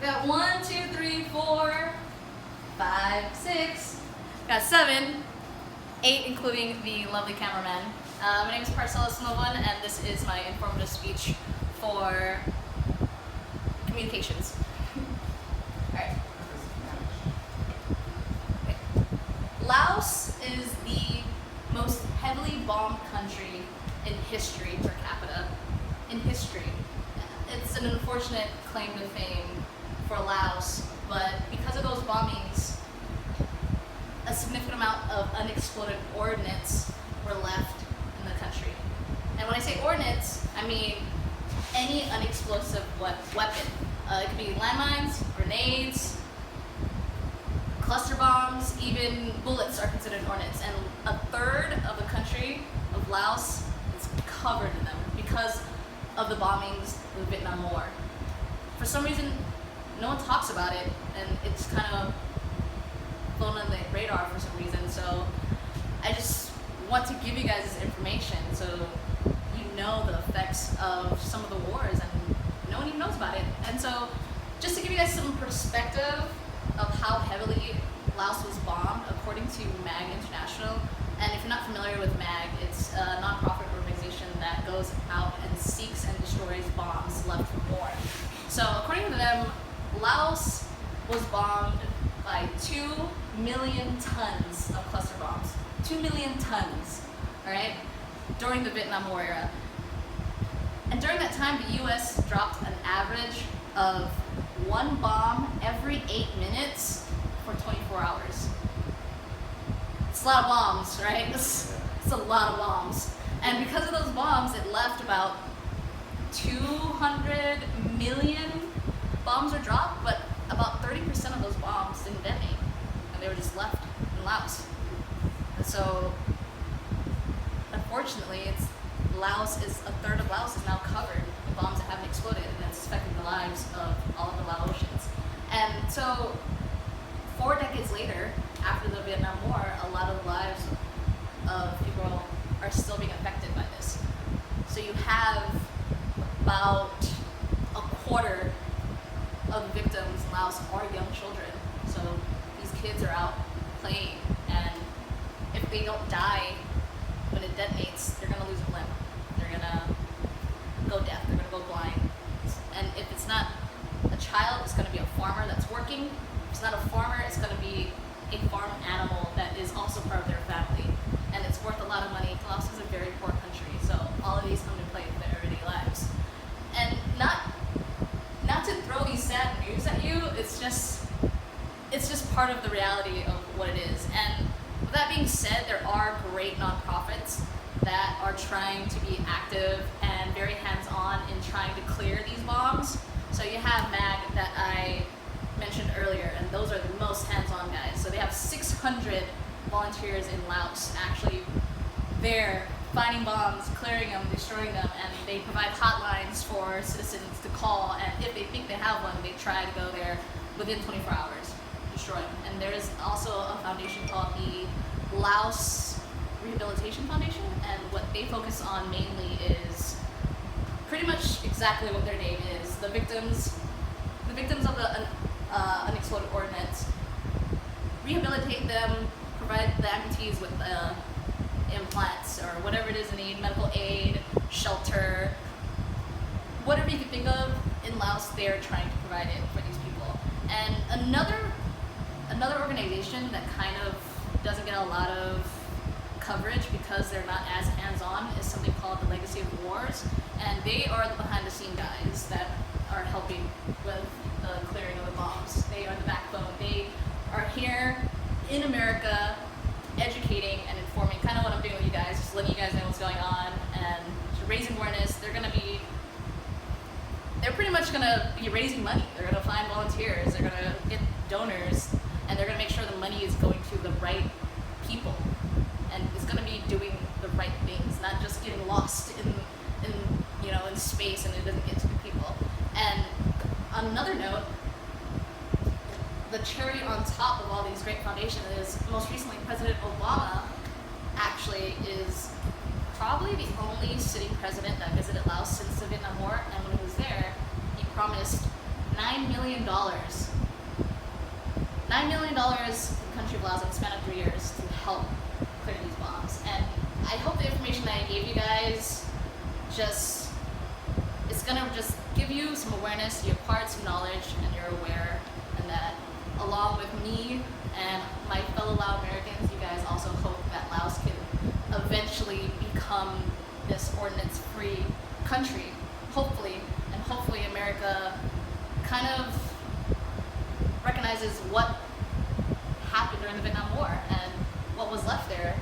We got 1, 2, 3, 4, 5, 6. We got 7, 8, including the lovely cameraman. My name is Parcella Snovan, and this is my informative speech for communications. Alright. Okay. Laos is the most heavily bombed country in history per capita. In history. It's an unfortunate claim to fame for Laos, but because of those bombings, a significant amount of unexploded ordnance were left in the country. And when I say ordnance, I mean any unexplosive weapon. It could be landmines, grenades, cluster bombs, even bullets are considered ordnance. And a third of the country of Laos is covered in them because of the bombings of the Vietnam War. For some reason, no one talks about it, and it's kind of flown on the radar for some reason. So I just want to give you guys this information so you know the effects of some of the wars, and no one even knows about it. And so just to give you guys some perspective of how heavily Laos was bombed, according to MAG International. And if you're not familiar with MAG, it's a nonprofit organization that goes out and seeks and destroys bombs left from war. So according to them, Laos was bombed by 2 million tons of cluster bombs. 2 million tons, all right, during the Vietnam War era. And during that time, the US dropped an average of 1 bomb every 8 minutes for 24 hours. It's a lot of bombs, right? It's a lot of bombs. And because of those bombs, it left about 200 million bombs were dropped, but about 30% of those bombs didn't detonate, and they were just left in Laos. And so, unfortunately, a third of Laos is now covered with bombs that haven't exploded, and it's affecting the lives of all of the Laotians. And so, 4 decades later, after the Vietnam War, a lot of the lives of people are still being affected by this. So you have about a quarter of the victims in Laos are young children. So these kids are out playing, and if they don't die when it detonates, they're gonna lose a limb. They're gonna go deaf, they're gonna go blind. And if it's not a child, it's gonna be a farmer that's working. If it's not a farmer, it's gonna be a farm animal that is also part of their family. And it's worth a lot of money. Laos is a very poor country, so all of these come to play with their everyday lives. And not to throw these sad news at you, it's just part of the reality of what it is. And with that being said, there are great nonprofits that are trying to be active and very hands-on in trying to clear these bombs. So you have MAG that I mentioned earlier, and those are the most hands-on guys. So they have 600 volunteers in Laos actually there finding bombs, clearing them, destroying them, and they provide hotlines for citizens to call, and if they think they have one, they try to go there within 24 hours, destroy them. And there is also a foundation called the Laos Rehabilitation Foundation, and what they focus on mainly is pretty much exactly what their name is. The victims of the unexploded ordnance, rehabilitate them, provide the amputees with implants or whatever it is they need, medical aid, shelter, whatever you can think of in Laos, they're trying to provide it for these people. And another organization that kind of doesn't get a lot of coverage because they're not as hands-on is something called the Legacy of Wars, and they are the behind-the-scene guys that are helping with the clearing of the bombs. They are the backbone. They are here in America educating and informing, kind of what I'm doing with you guys, just letting you guys know what's going on and raising awareness. They're pretty much gonna be raising money. They're gonna find volunteers, they're gonna get donors, and they're gonna make sure the money is going to the right people, and it's gonna be doing the right things, not just getting lost in space and it doesn't get to the people. And on another note, the cherry on top of all these great foundations is most recently President Obama actually is probably the only sitting president that visited Laos since the Vietnam War, and when he was there, he promised $9 million. $9 million to the country of Laos in the span of 3 years to help clear these bombs. And I hope the information that I gave you guys it's gonna just give you some awareness, you acquired some knowledge, and you're aware, and that along with me and my fellow Lao Americans, you guys also hope that Laos can eventually become this ordinance-free country, hopefully, and hopefully America kind of recognizes what happened during the Vietnam War and what was left there